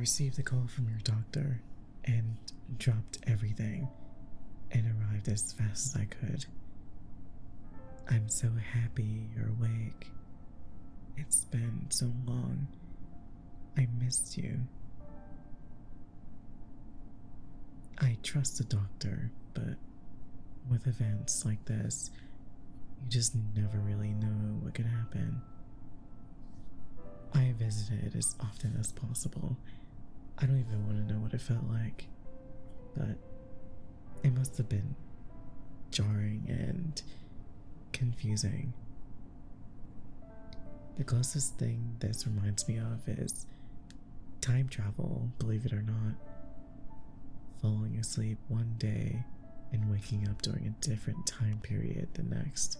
received a call from your doctor and dropped everything and arrived as fast as I could. I'm so happy you're awake. It's been so long. I missed you. I trust the doctor, but with events like this, you just never really know what could happen. I visited as often as possible. I don't even want to know what it felt like, but it must have been jarring and confusing. The closest thing this reminds me of is time travel, believe it or not. Falling asleep one day and waking up during a different time period the next.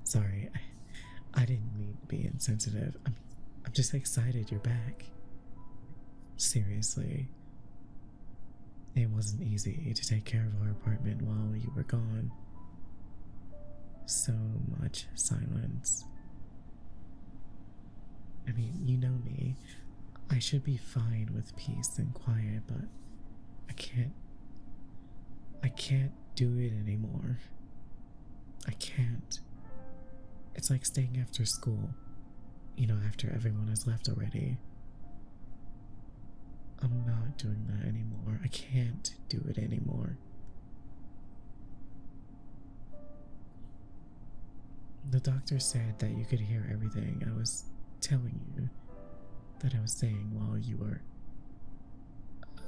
Sorry, I didn't mean to be insensitive. I'm just excited you're back. Seriously. It wasn't easy to take care of our apartment while you were gone. So much silence. I mean, you know me. I should be fine with peace and quiet, but I can't do it anymore. I can't. It's like staying after school, after everyone has left already. I'm not doing that anymore. I can't do it anymore. The doctor said that you could hear everything I was telling you, that I was saying while you were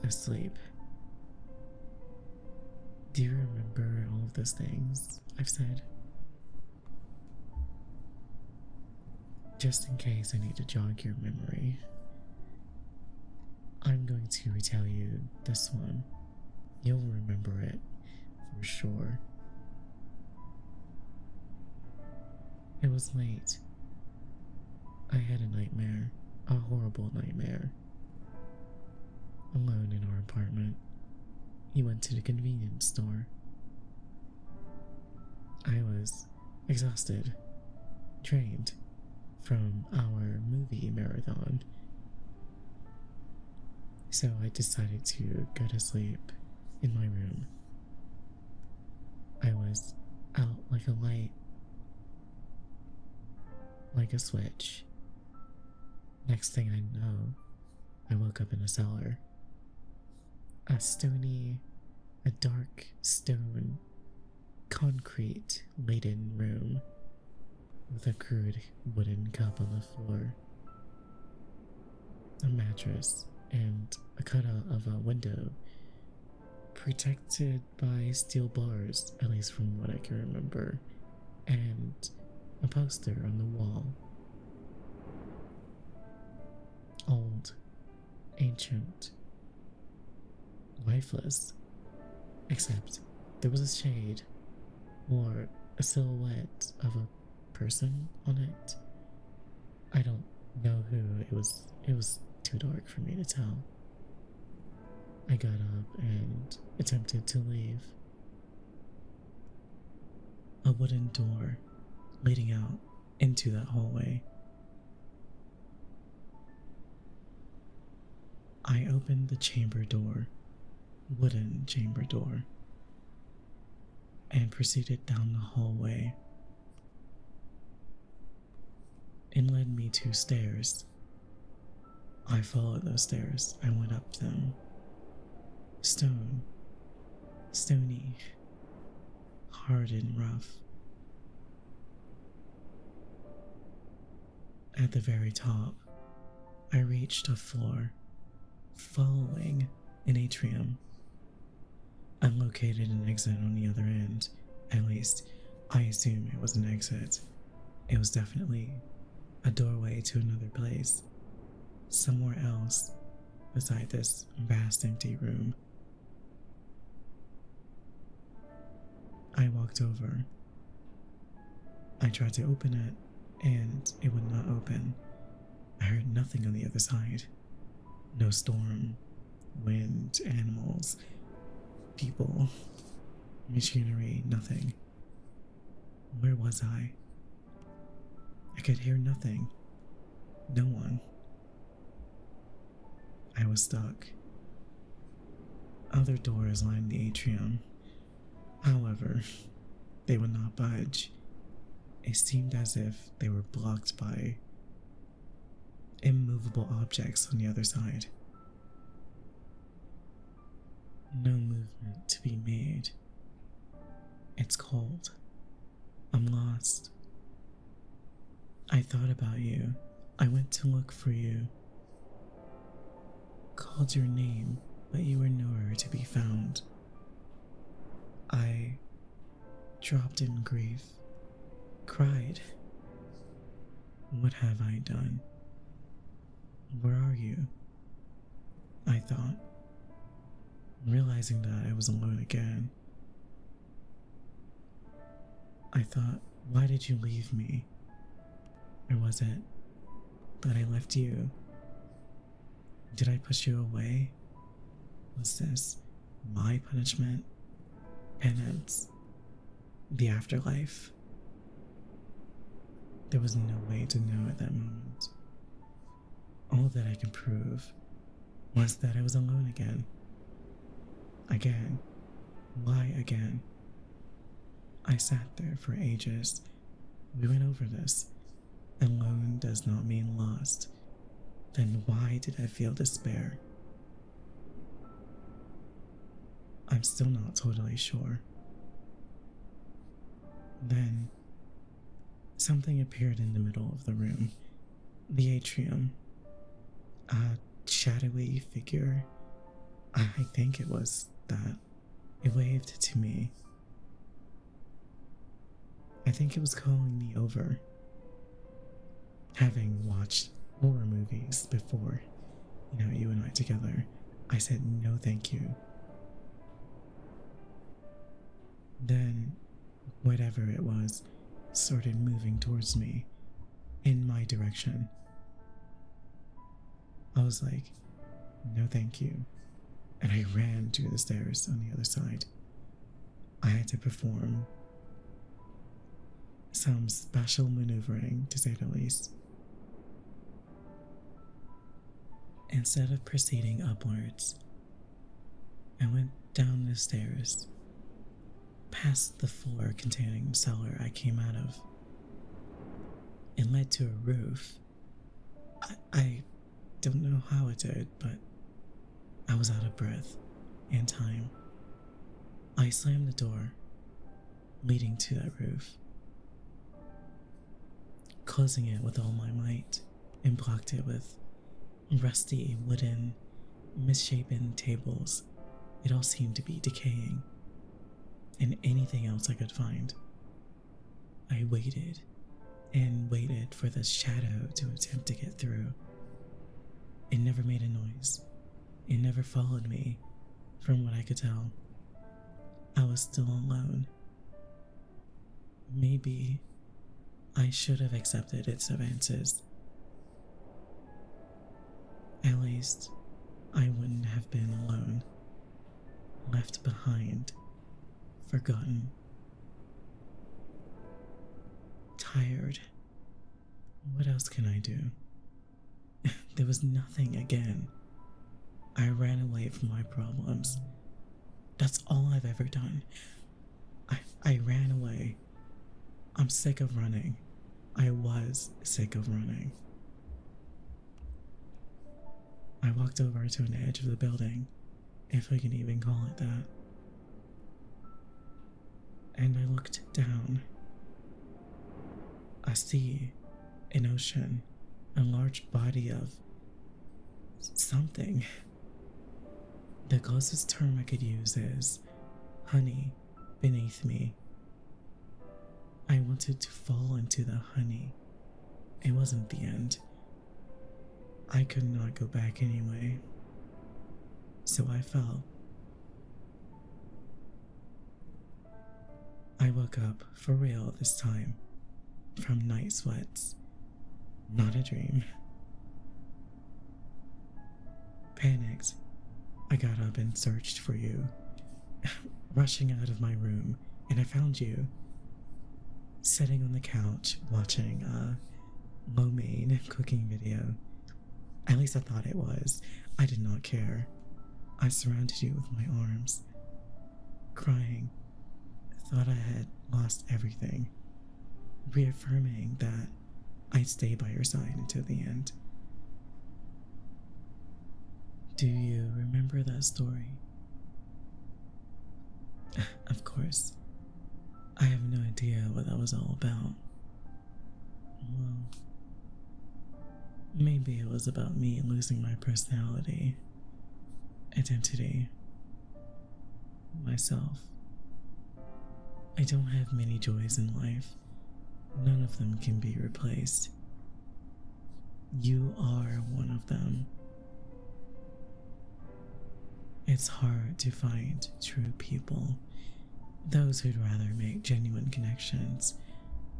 asleep. Do you remember all of those things I've said? Just in case I need to jog your memory, I'm going to retell you this one. You'll remember it for sure. It was late. I had a nightmare, a horrible nightmare. Alone in our apartment, you went to the convenience store. I was exhausted, drained from our movie marathon. So I decided to go to sleep in my room. I was out like a light, like a switch. Next thing I know, I woke up in a cellar. A dark stone, concrete laden room with a crude wooden cup on the floor, a mattress, and a cutout of a window protected by steel bars, at least from what I can remember, and a poster on the wall. Old, ancient, lifeless, except there was a shade or a silhouette of a person on it. I don't know who. It was too dark for me to tell. I got up and attempted to leave. A wooden door leading out into that hallway. I opened the chamber door, wooden chamber door, and proceeded down the hallway. It led me to stairs. I followed those stairs. I went up them. Stony, hard and rough. At the very top, I reached a floor, following an atrium. I located an exit on the other end. At least, I assume it was an exit. It was definitely a doorway to another place, somewhere else beside this vast empty room. I walked over. I tried to open it, and it would not open. I heard nothing on the other side. No storm, wind, animals, people, machinery, nothing. Where was I? I could hear nothing. No one. I was stuck. Other doors lined the atrium. However, they would not budge. It seemed as if they were blocked by immovable objects on the other side. No movement to be made. It's cold. I'm lost. I thought about you. I went to look for you. Called your name, but you were nowhere to be found. I dropped in grief, cried. What have I done? Where are you? I thought, realizing that I was alone again. I thought, why did you leave me? Or was it that I left you? Did I push you away? Was this my punishment? Penance? The afterlife? There was no way to know at that moment. All that I could prove was that I was alone again. Again. Why again? I sat there for ages. We went over this. Alone does not mean lost. Then why did I feel despair? I'm still not totally sure. Then, something appeared in the middle of the room, the atrium. A shadowy figure. I think it was that. It waved to me. I think it was calling me over. Having watched horror movies before, you and I together, I said no thank you. Then, whatever it was, started moving towards me, in my direction. I was like, no thank you, and I ran to the stairs on the other side. I had to perform some special maneuvering, to say the least. Instead of proceeding upwards, I went down the stairs, past the floor containing the cellar I came out of. It led to a roof. I don't know how it did, but I was out of breath and time. I slammed the door leading to that roof, closing it with all my might, and blocked it with rusty wooden, misshapen tables. It all seemed to be decaying, and anything else I could find. I waited and waited for the shadow to attempt to get through. It never made a noise. It never followed me, from what I could tell. I was still alone. Maybe I should have accepted its advances. At least, I wouldn't have been alone, left behind, forgotten, tired. What else can I do? There was nothing again. I ran away from my problems. That's all I've ever done. I ran away. I'm sick of running. I was sick of running. I walked over to an edge of the building, if I can even call it that. And I looked down. A sea, an ocean, a large body of something. The closest term I could use is honey beneath me. I wanted to fall into the honey. It wasn't the end. I could not go back anyway. So I fell. I woke up for real this time, from night sweats. Not a dream. Panicked, I got up and searched for you, rushing out of my room, and I found you, sitting on the couch watching a lo mein cooking video. At least I thought it was. I did not care. I surrounded you with my arms, crying. Thought I had lost everything, reaffirming that I'd stay by your side until the end. Do you remember that story? Of course. I have no idea what that was all about. Well, maybe it was about me losing my personality, identity, myself. I don't have many joys in life. None of them can be replaced. You are one of them. It's hard to find true people, those who'd rather make genuine connections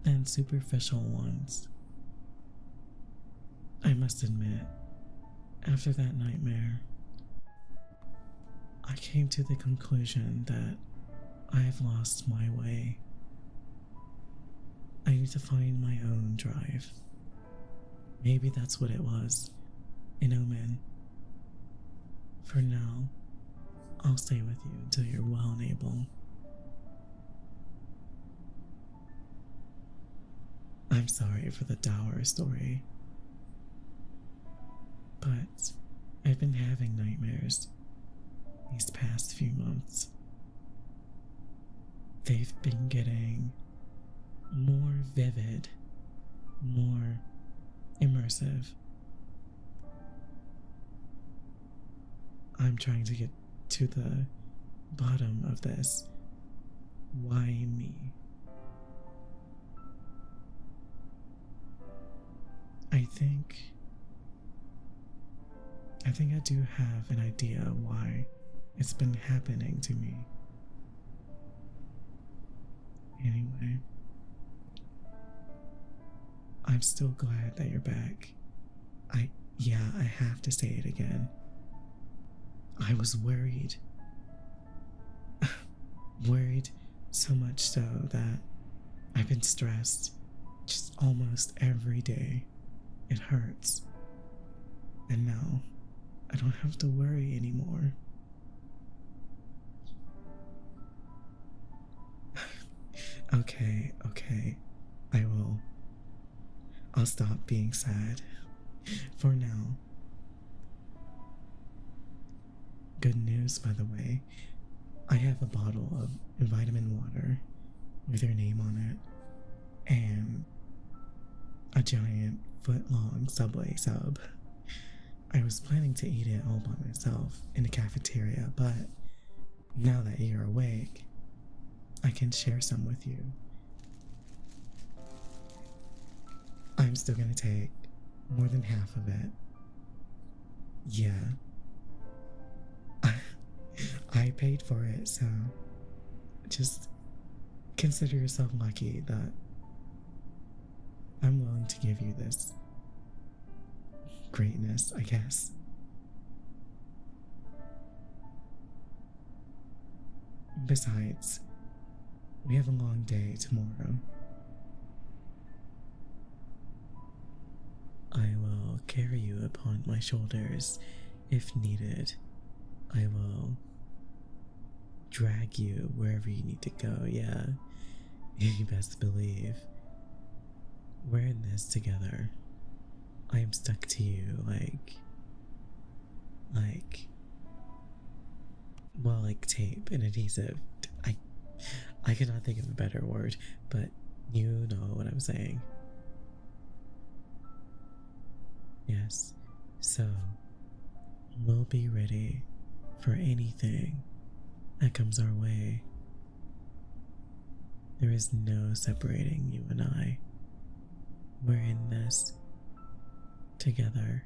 than superficial ones. I must admit, after that nightmare, I came to the conclusion that I have lost my way. I need to find my own drive. Maybe that's what it was, an omen. For now, I'll stay with you until you're well and able. I'm sorry for the dour story, but I've been having nightmares these past few months. They've been getting more vivid, more immersive. I'm trying to get to the bottom of this. Why me? I think I do have an idea why it's been happening to me. Anyway, I'm still glad that you're back. I have to say it again. I was worried. Worried so much so that I've been stressed just almost every day. It hurts. And now I don't have to worry anymore. Okay. I'll stop being sad. For now. Good news, by the way. I have a bottle of vitamin water with your name on it and a giant foot-long Subway sub. I was planning to eat it all by myself in the cafeteria, but now that you're awake, I can share some with you. I'm still gonna take more than half of it. Yeah. I paid for it, so just consider yourself lucky that I'm willing to give you this greatness, I guess. Besides, we have a long day tomorrow. I will carry you upon my shoulders if needed. I will drag you wherever you need to go, yeah. You best believe. We're in this together. I am stuck to you like tape and adhesive. I cannot think of a better word, but you know what I'm saying. Yes, so we'll be ready for anything that comes our way. There is no separating you and I. We're in this together.